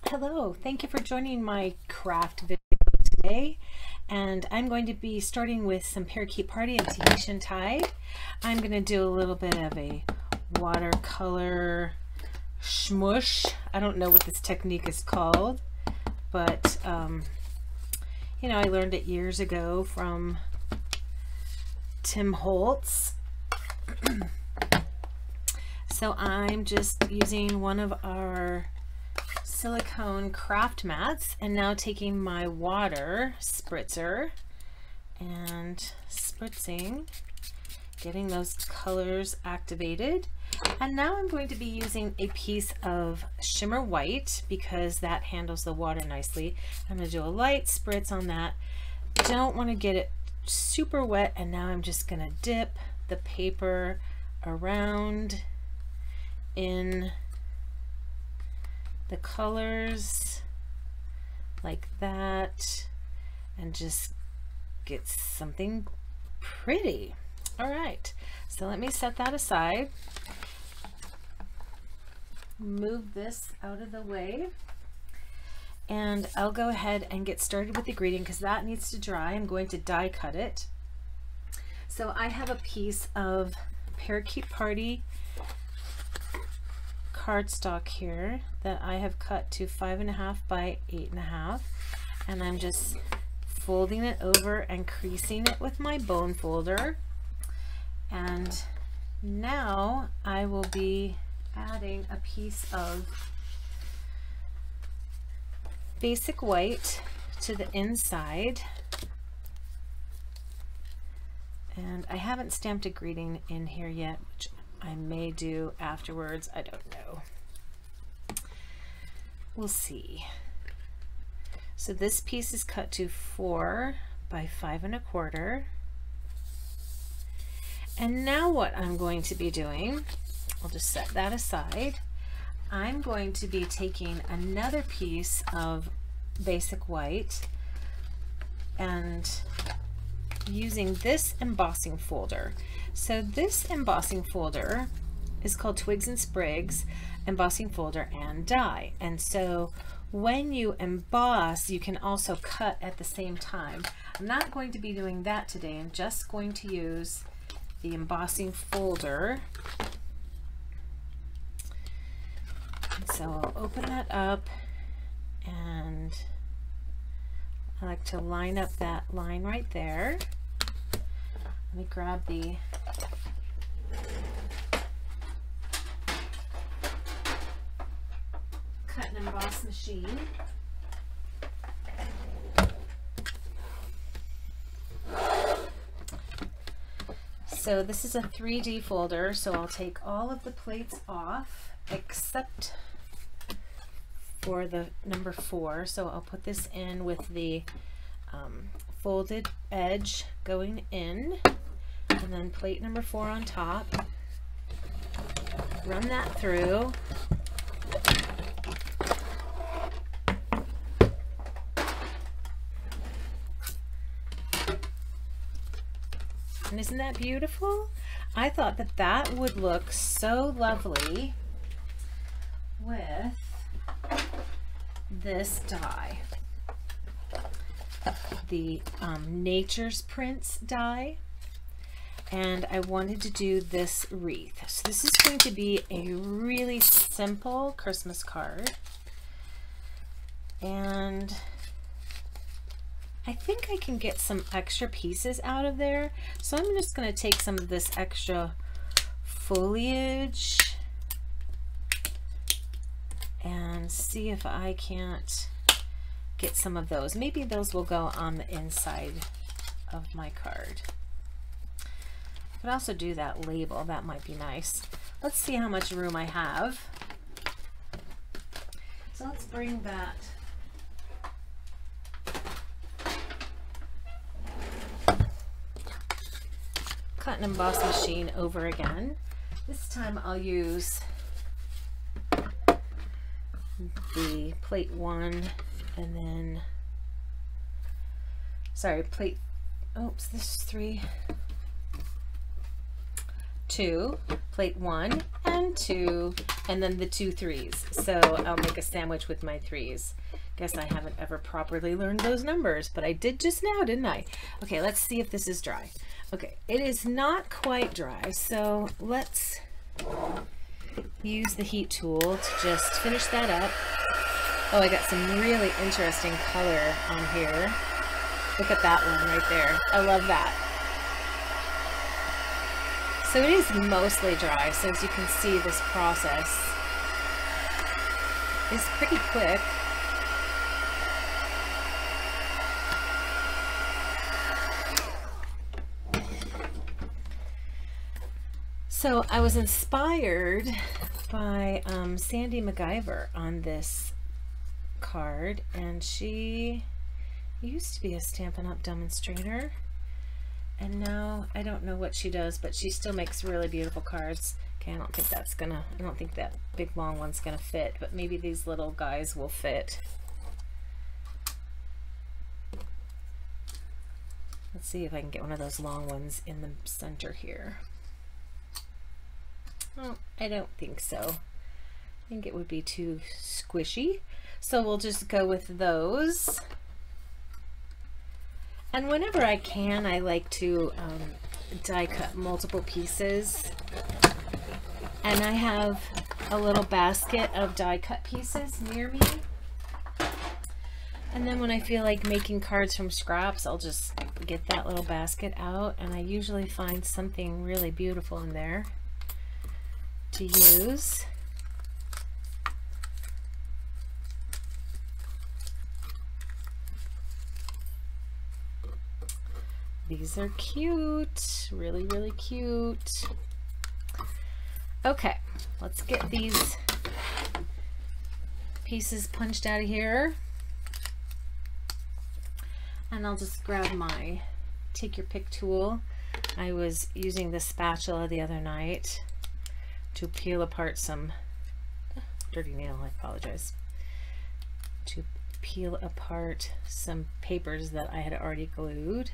Hello, thank you for joining my craft video today, and I'm going to be starting with some Parakeet Party and Tahitian Tide. I'm going to do a little bit of a watercolor smush. I don't know what this technique is called, but you know, I learned it years ago from Tim Holtz. So I'm just using one of our silicone craft mats and now taking my water spritzer and spritzing, getting those colors activated. And now I'm going to be using a piece of shimmer white because that handles the water nicely. I'm going to do a light spritz on that. Don't want to get it super wet, and now I'm just going to dip the paper around in the colors like that and just get something pretty. All right, so let me set that aside, move this out of the way, and I'll go ahead and get started with the greeting because that needs to dry. I'm going to die cut it. So I have a piece of Parakeet Party cardstock here that I have cut to 5.5 by 8.5, and I'm just folding it over and creasing it with my bone folder. And now I will be adding a piece of basic white to the inside, and I haven't stamped a greeting in here yet, which I may do afterwards. I don't know. We'll see. So this piece is cut to 4 by 5.25. And now what I'm going to be doing, I'll just set that aside. I'm going to be taking another piece of basic white and using this embossing folder. So this embossing folder is called Twigs Sprigs embossing folder and die. And so when you emboss, you can also cut at the same time. I'm not going to be doing that today. I'm just going to use the embossing folder. So I'll open that up, and I like to line up that line right there. Let me grab the cut and emboss machine. So this is a 3D folder, so I'll take all of the plates off except for the number 4. So I'll put this in with the folded edge going in, and then plate number 4 on top. Run that through. And isn't that beautiful? I thought that that would look so lovely with this die, the Nature's Prints die, and I wanted to do this wreath. So this is going to be a really simple Christmas card, and I think I can get some extra pieces out of there. So I'm just going to take some of this extra foliage and see if I can't get some of those. Maybe those will go on the inside of my card. I could also do that label. That might be nice. Let's see how much room I have. So let's bring that cut and emboss machine over again. This time I'll use the plate 1 and then, sorry, plate, oops, this is 3, 2, plate 1 and 2, and then the 2 3s. So I'll make a sandwich with my 3s. Guess I haven't ever properly learned those numbers, but I did just now, didn't I? Okay, let's see if this is dry. Okay, it is not quite dry, so let's use the heat tool to just finish that up. Oh, I got some really interesting color on here. Look at that one right there. I love that. So it is mostly dry, so as you can see, this process is pretty quick. So I was inspired by Sandy MacGyver on this card, and she used to be a Stampin' Up! Demonstrator, and now I don't know what she does, but she still makes really beautiful cards. Okay, I don't think that big long one's gonna fit, but maybe these little guys will fit. Let's see if I can get one of those long ones in the center here. Oh, I don't think so. I think it would be too squishy. So we'll just go with those. And whenever I can, I like to die cut multiple pieces. And I have a little basket of die cut pieces near me. And then when I feel like making cards from scraps, I'll just get that little basket out, and I usually find something really beautiful in there to use. These are cute, really, really cute. Okay, let's get these pieces punched out of here. And I'll just grab my take your pick tool. I was using the spatula the other night to peel apart some dirty nail, I apologize, to peel apart some papers that I had already glued.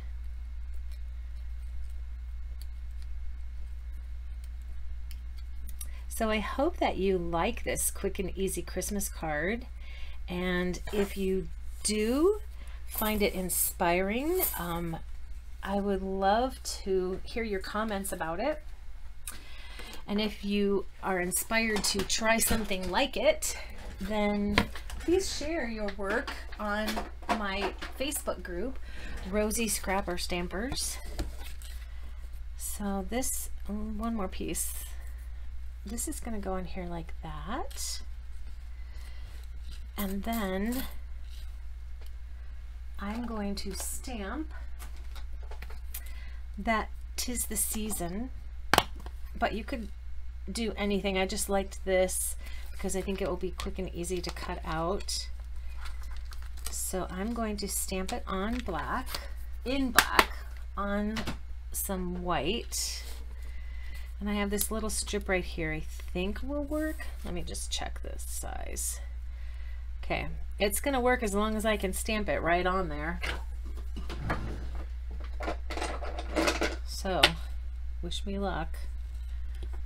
So I hope that you like this quick and easy Christmas card, and if you do find it inspiring, I would love to hear your comments about it. And if you are inspired to try something like it, then please share your work on my Facebook group, Rosie Scrapper Stampers. So this, one more piece. This is going to go in here like that. And then I'm going to stamp that 'Tis the Season, but you could do anything. I just liked this because I think it will be quick and easy to cut out. So I'm going to stamp it on black, on some white. And I have this little strip right here I think will work. Let me just check this size. Okay, it's gonna work as long as I can stamp it right on there. So, wish me luck.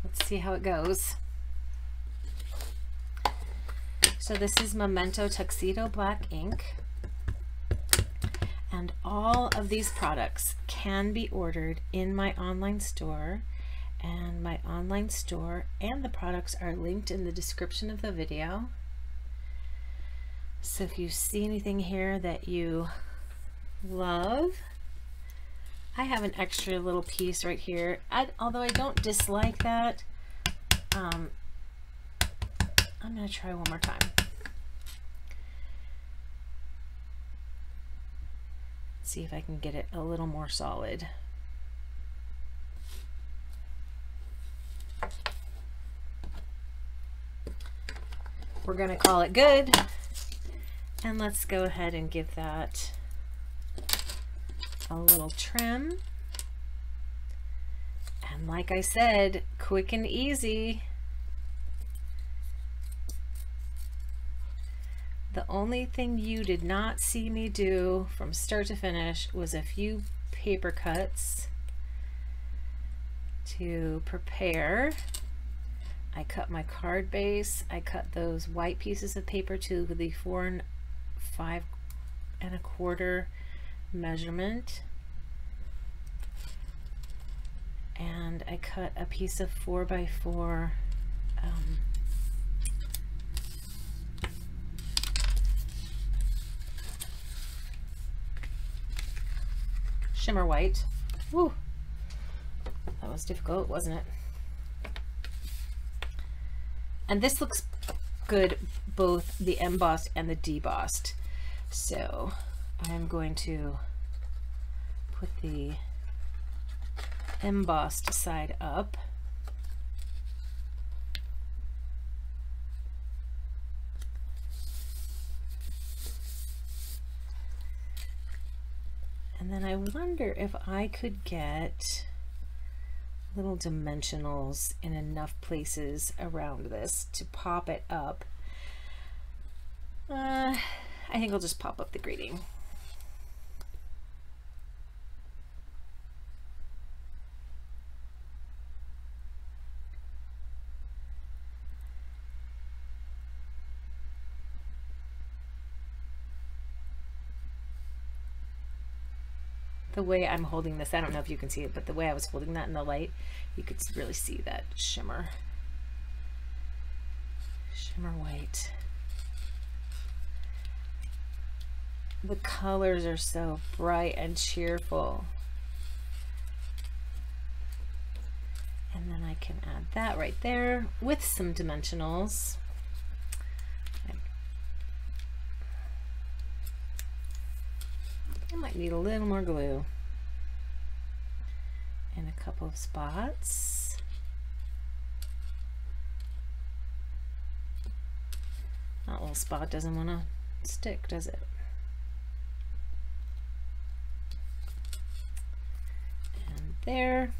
Let's see how it goes. So this is Memento Tuxedo Black ink. And all of these products can be ordered in my online store. And my online store and the products are linked in the description of the video. So if you see anything here that you love, I have an extra little piece right here. Although I don't dislike that, I'm going to try one more time. See if I can get it a little more solid. We're going to call it good, and let's go ahead and give that a little trim. And like I said, quick and easy. The only thing you did not see me do from start to finish was a few paper cuts to prepare. I cut my card base. I cut those white pieces of paper to the 4 5 1/4 measurement. And I cut a piece of 4 by 4 shimmer white. Woo! That was difficult, wasn't it? And this looks good, both the embossed and the debossed. So I'm going to put the embossed side up. And then I wonder if I could get little dimensionals in enough places around this to pop it up. I think I'll just pop up the greeting. The way I'm holding this, I don't know if you can see it, but the way I was holding that in the light, you could really see that shimmer white. The colors are so bright and cheerful. And then I can add that right there with some dimensionals. I might need a little more glue in a couple of spots. That little spot doesn't want to stick, does it? And there.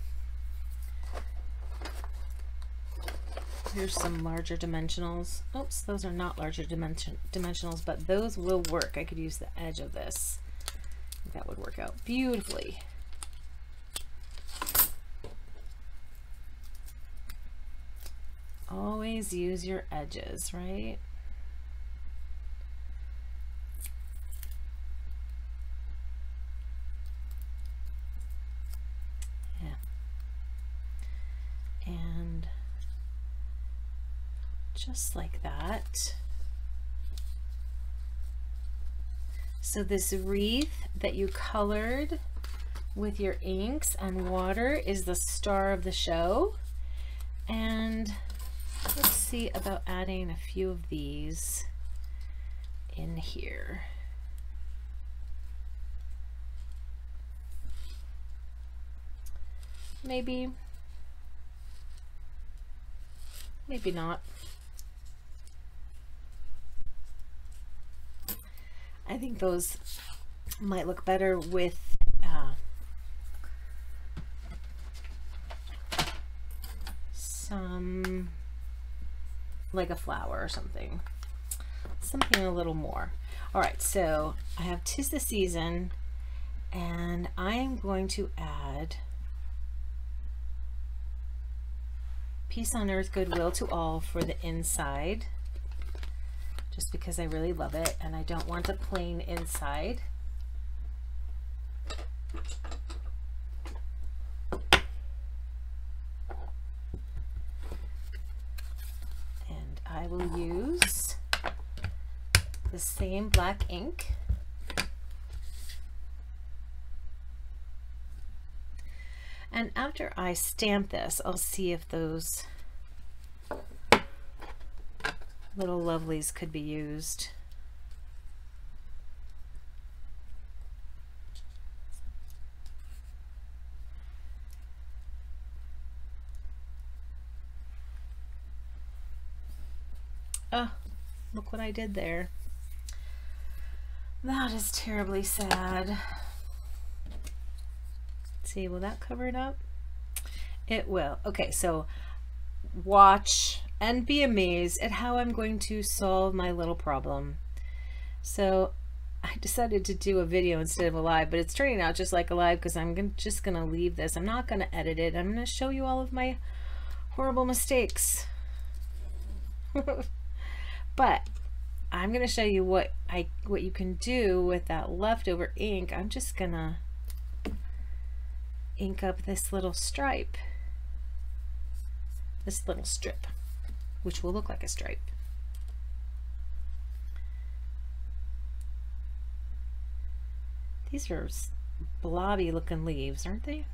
Here's some larger dimensionals. Oops, those are not larger dimensionals, but those will work. I could use the edge of this. That would work out beautifully. Always use your edges, right? Yeah. And just like that. So this wreath that you colored with your inks and water is the star of the show. And let's see about adding a few of these in here. Maybe not. I think those might look better with some, like a flower or something a little more. All right, so I have 'Tis the Season, and I am going to add Peace on Earth, Goodwill to All for the inside, just because I really love it and I don't want a plain inside. And I will use the same black ink. And after I stamp this, I'll see if those little lovelies could be used. Oh, look what I did there. That is terribly sad. Let's see, will that cover it up? It will. Okay, so watch and be amazed at how I'm going to solve my little problem. So I decided to do a video instead of a live, but it's turning out just like a live because I'm just gonna leave this. I'm not gonna edit it. I'm gonna show you all of my horrible mistakes. But I'm going to show you what you can do with that leftover ink. I'm just going to ink up this little stripe, this little strip, which will look like a stripe. These are blobby looking leaves, aren't they?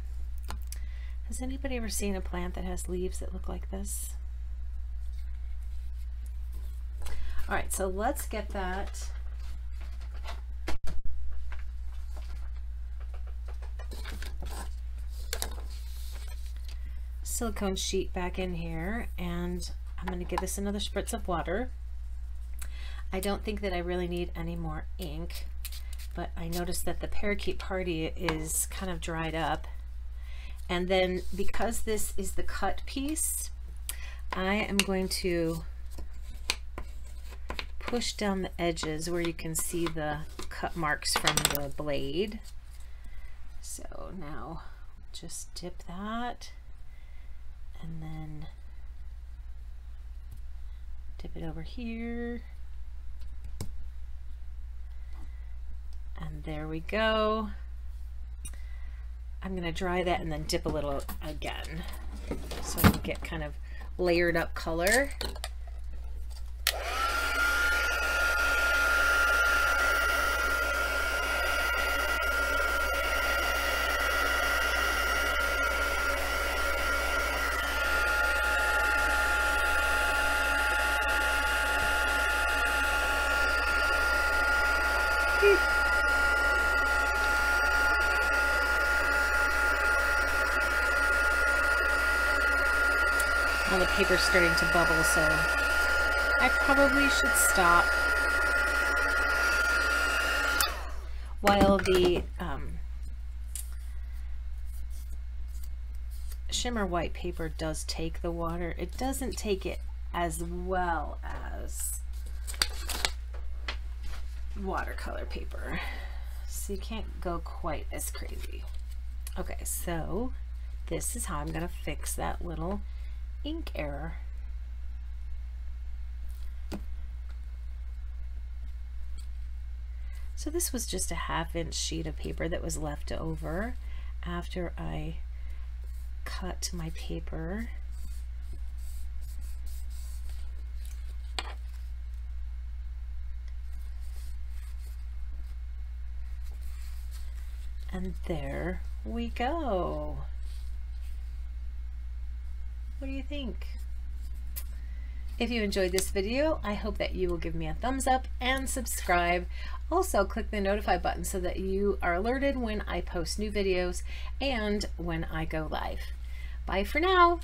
Has anybody ever seen a plant that has leaves that look like this? All right, so let's get that silicone sheet back in here, and I'm going to give this another spritz of water. I don't think that I really need any more ink, but I noticed that the parakeet party is kind of dried up. And then because this is the cut piece, I am going to push down the edges where you can see the cut marks from the blade. So now just dip that and then dip it over here. And there we go. I'm going to dry that and then dip a little again so I can get kind of layered up color. Well, the paper's starting to bubble, so I probably should stop while the shimmer white paper does take the water. It doesn't take it as well as watercolor paper, so you can't go quite as crazy. Okay, so this is how I'm going to fix that little ink error. So this was just a 1/2 inch sheet of paper that was left over after I cut my paper. And there we go. What do you think? If you enjoyed this video, I hope that you will give me a thumbs up and subscribe. Also, click the notify button so that you are alerted when I post new videos and when I go live. Bye for now.